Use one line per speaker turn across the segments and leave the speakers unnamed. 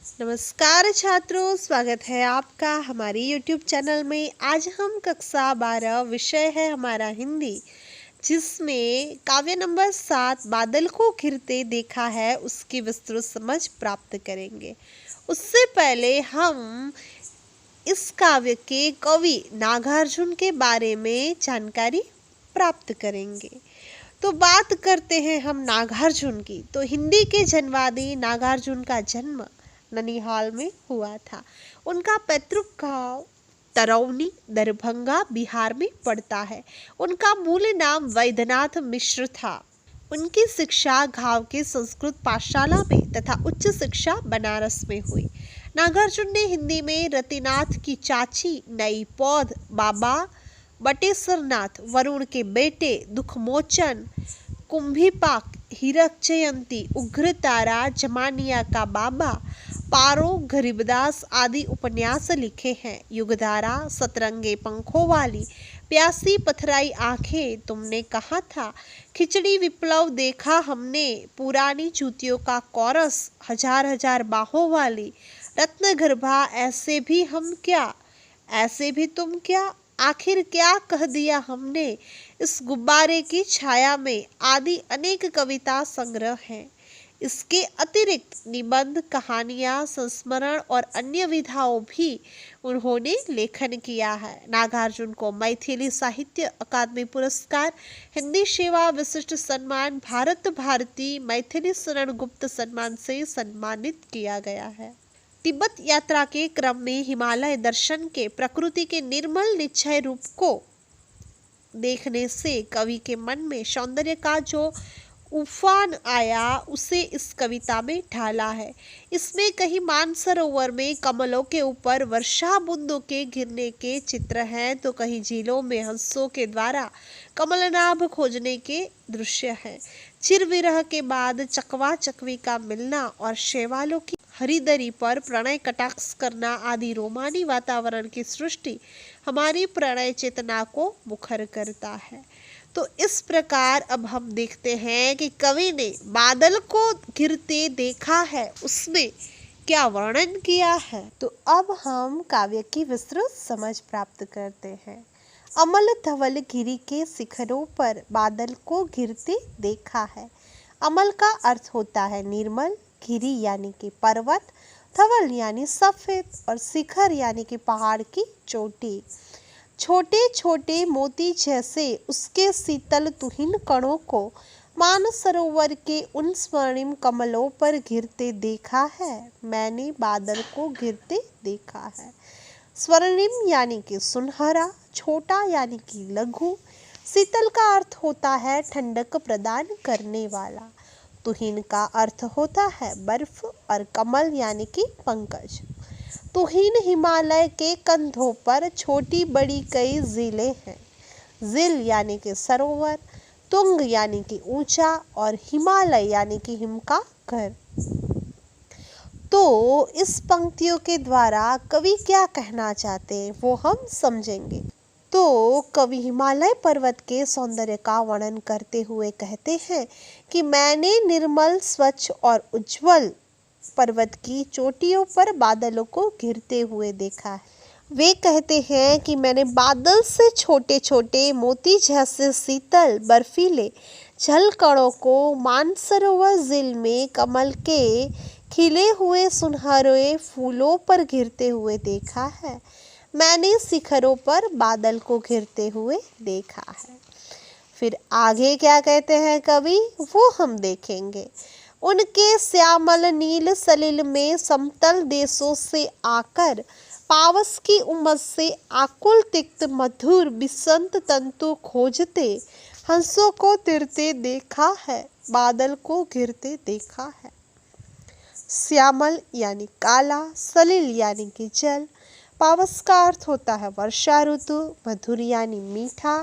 नमस्कार छात्रों, स्वागत है आपका हमारी YouTube चैनल में। आज हम कक्षा 12 विषय है हमारा हिंदी, जिसमें काव्य नंबर 7 बादल को घिरते देखा है उसकी विस्तृत समझ प्राप्त करेंगे। उससे पहले हम इस काव्य के कवि नागार्जुन के बारे में जानकारी प्राप्त करेंगे। तो बात करते हैं हम नागार्जुन की। तो हिंदी के जनवादी नागार्जुन का जन्म ननिहाल में हुआ था। उनका पैतृक गांव तरौनी दरभंगा बिहार में पड़ता है। उनका मूल नाम वैद्यनाथ मिश्र था। उनकी शिक्षा गांव के संस्कृत पाठशाला में तथा उच्च शिक्षा बनारस में हुई। नागार्जुन ने हिंदी में रतिनाथ की चाची नई पौध, बाबा बटेश्वरनाथ, वरुण के बेटे, दुखमोचन, कुंभीपाक, हीरक जयंती, उग्रतारा, जमानिया का बाबा, पारो, गरीबदास आदि उपन्यास लिखे हैं। युगधारा, सतरंगे पंखों वाली, प्यासी पथराई आंखें, तुमने कहा था, खिचड़ी विप्लव देखा हमने, पुरानी जूतियों का कोरस, हजार हजार बाहों वाली, रत्नगर्भा, ऐसे भी हम क्या, ऐसे भी तुम क्या, आखिर क्या कह दिया हमने, इस गुब्बारे की छाया में, आदि अनेक कविता संग्रह हैं। इसके अतिरिक्त निबंध, कहानियां, संस्मरण और अन्य विधाओं भी उन्होंने लेखन किया है। नागार्जुन को मैथिली साहित्य अकादमी पुरस्कार, हिंदी सेवा विशिष्ट सम्मान, भारत भारती मैथिली शरण गुप्त सम्मान से सम्मानित किया गया है। तिब्बत यात्रा के क्रम में हिमालय दर्शन के प्रकृति के निर्मल निश्चय रूप को देखने से कवि के मन में सौंदर्य का जो उफान आया, उसे इस कविता में ढाला है। इसमें कहीं मानसरोवर में कमलों के ऊपर वर्षा बूंदों के गिरने के चित्र हैं, तो कहीं झीलों में हंसों के द्वारा कमलनाभ खोजने के दृश्य हैं। चिर विरह के बाद चकवा चकवी का मिलना और शैवालों की हरिदरी पर प्रणय कटाक्ष करना आदि रोमानी वातावरण की सृष्टि हमारी प्रणय चेतना को मुखर करता है। तो इस प्रकार अब हम देखते हैं कि कवि ने बादल को घिरते देखा है, उसमें क्या वर्णन किया है। तो अब हम काव्य की विस्तृत समझ प्राप्त करते हैं। अमल धवल गिरी के शिखरों पर बादल को घिरते देखा है। अमल का अर्थ होता है निर्मल, गिरी यानी कि पर्वत, धवल यानी सफेद और शिखर यानी कि पहाड़ की चोटी। छोटे छोटे मोती जैसे उसके शीतल तुहिन कणों को मानसरोवर के उन स्वर्णिम कमलों पर घिरते देखा है। मैंने बादल को घिरते देखा है। स्वर्णिम यानी कि सुनहरा, छोटा यानी कि लघु, शीतल का अर्थ होता है ठंडक प्रदान करने वाला, तुहिन का अर्थ होता है बर्फ और कमल यानी कि पंकज। तुहिन हिमालय के कंधों पर छोटी बड़ी कई झीलें हैं। झील यानी कि सरोवर, तुंग यानी कि ऊंचा और हिमालय यानी कि हिम का घर। तो इस पंक्तियों के द्वारा कवि क्या कहना चाहते हैं वो हम समझेंगे। तो कवि हिमालय पर्वत के सौंदर्य का वर्णन करते हुए कहते हैं कि मैंने निर्मल, स्वच्छ और उज्जवल पर्वत की चोटियों पर बादलों को घिरते हुए देखा है। वे कहते हैं कि मैंने बादल से छोटे छोटे मोती जैसे शीतल बर्फीले जलकणों को मानसरोवर झील में कमल के खिले हुए सुनहरे फूलों पर घिरते हुए देखा है। मैंने शिखरों पर बादल को घिरते हुए देखा है। फिर आगे क्या कहते हैं कवि, वो हम देखेंगे। उनके श्यामल नील सलिल में समतल देशों से आकर पावस की उमस से आकुल तिक्त मधुर बिसंत तंतु खोजते हंसों को तिरते देखा है, बादल को घिरते देखा है। श्यामल यानी काला, सलिल यानी कि जल, पावस का अर्थ होता है वर्षा ऋतु, मधुर यानी मीठा,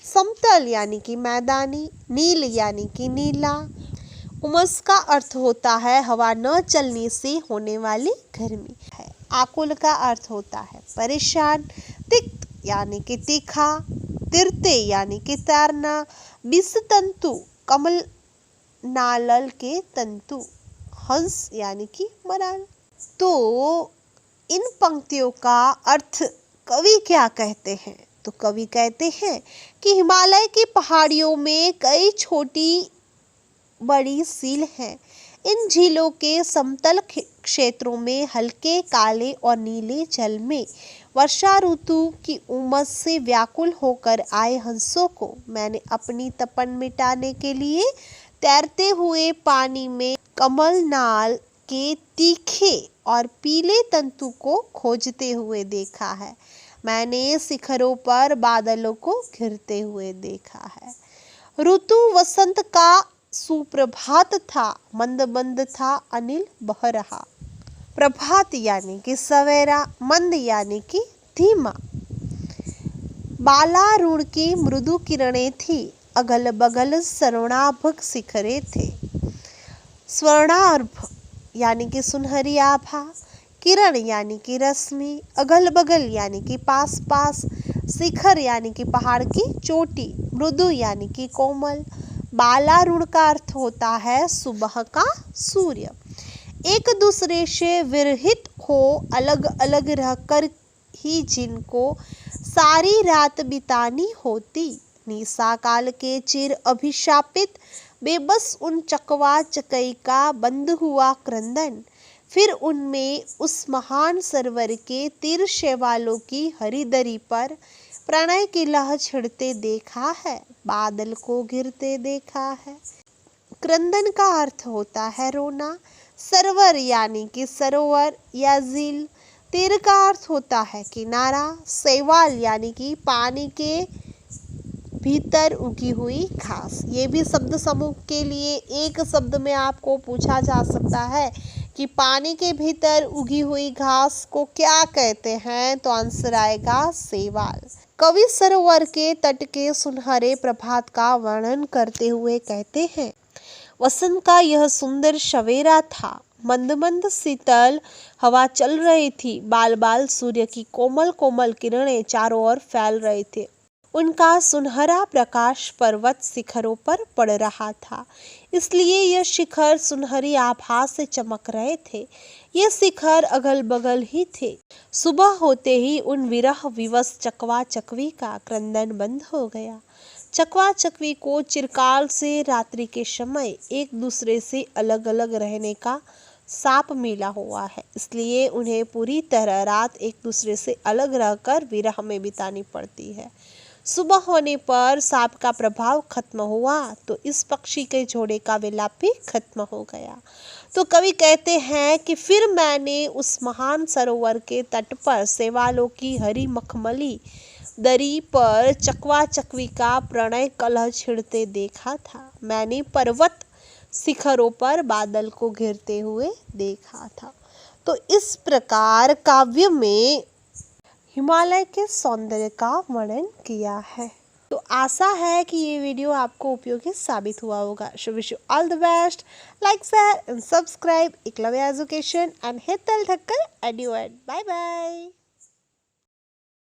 समतल यानी कि मैदानी, नील यानी कि नीला, उमस का अर्थ होता है हवा न चलने से होने वाली गर्मी है। आकुल का अर्थ होता है परेशान, तिक्त यानी कि तीखा, तिरते यानी कि तैरना, विष तंतु कमल नालल के तंतु, हंस यानी कि मराल। तो इन पंक्तियों का अर्थ कवि क्या कहते हैं? तो कवि कहते हैं कि हिमालय की पहाड़ियों में कई छोटी बड़ी झील हैं। इन झीलों के समतल क्षेत्रों में हल्के काले और नीले जल में वर्षा ऋतु की उमस से व्याकुल होकर आए हंसों को मैंने अपनी तपन मिटाने के लिए तैरते हुए पानी में कमल नाल के तीखे और पीले तंतु को खोजते हुए देखा है। मैंने शिखरों पर बादलों को घिरते हुए देखा है। ऋतु वसंत का सुप्रभात था, मंद मंद था अनिल बह रहा। प्रभात यानी कि सवेरा, मंद यानी कि धीमा। बालारूढ़ की मृदु किरणें थी, अगल बगल स्वर्णाभ शिखरे थे। स्वर्णाभ यानी कि सुनहरी आभा, किरण यानी कि रश्मि, अगल बगल यानी कि पास पास, शिखर यानी कि पहाड़ की चोटी, मृदु यानी कि कोमल। बालारूढ़ का अर्थ होता है सुबह का सूर्य। एक दूसरे से विरहित हो अलग अलग रहकर ही जिनको सारी रात बितानी होती, निशा काल के चिर अभिशापित बेबस उन चकवा चकई का बंद हुआ क्रंदन, फिर उनमें उस महान सरोवर के तीर शैवालों की हरिदरी पर प्रणय की लह छिड़ते देखा है, बादल को गिरते देखा है। क्रंदन का अर्थ होता है रोना। सरोवर यानी कि सरोवर या झील। तीर का अर्थ होता है किनारा। शैवाल यानी कि पानी के भीतर उगी हुई घास। ये भी शब्द समूह के लिए एक शब्द में आपको पूछा जा सकता है कि पानी के भीतर उगी हुई घास को क्या कहते हैं? तो आंसर आएगा शैवाल। कवि सरोवर के तट के सुनहरे प्रभात का वर्णन करते हुए कहते हैं, वसंत का यह सुंदर सवेरा था। मंद मंद शीतल हवा चल रही थी। बाल बाल सूर्य की कोमल कोमल किरणें चारों ओर फैल रहे थे। उनका सुनहरा प्रकाश पर्वत शिखरों पर पड़ रहा था, इसलिए यह शिखर सुनहरी आभा से चमक रहे थे। ये शिखर अगल बगल ही थे। सुबह होते ही उन विरह विवश चकवा चकवी का क्रंदन बंद हो गया। चकवा चकवी को चिरकाल से रात्रि के समय एक दूसरे से अलग अलग रहने का साप मिला हुआ है, इसलिए उन्हें पूरी तरह रात एक दूसरे से अलग रहकर विरह में बितानी पड़ती है। सुबह होने पर सांप का प्रभाव खत्म हुआ तो इस पक्षी के जोड़े का विलाप भी खत्म हो गया। तो कवि कहते हैं कि फिर मैंने उस महान सरोवर के तट पर शैवालों की हरी मखमली दरी पर चकवा चकवी का प्रणय कलह छिड़ते देखा था। मैंने पर्वत शिखरों पर बादल को घेरते हुए देखा था। तो इस प्रकार काव्य में हिमालय के सौंदर्य का वर्णन किया है। तो आशा है कि ये वीडियो आपको उपयोगी साबित हुआ होगा। So wish you all the best. Like, share and subscribe Eklavya education and hit the ढक्कन एडुएड। Bye bye.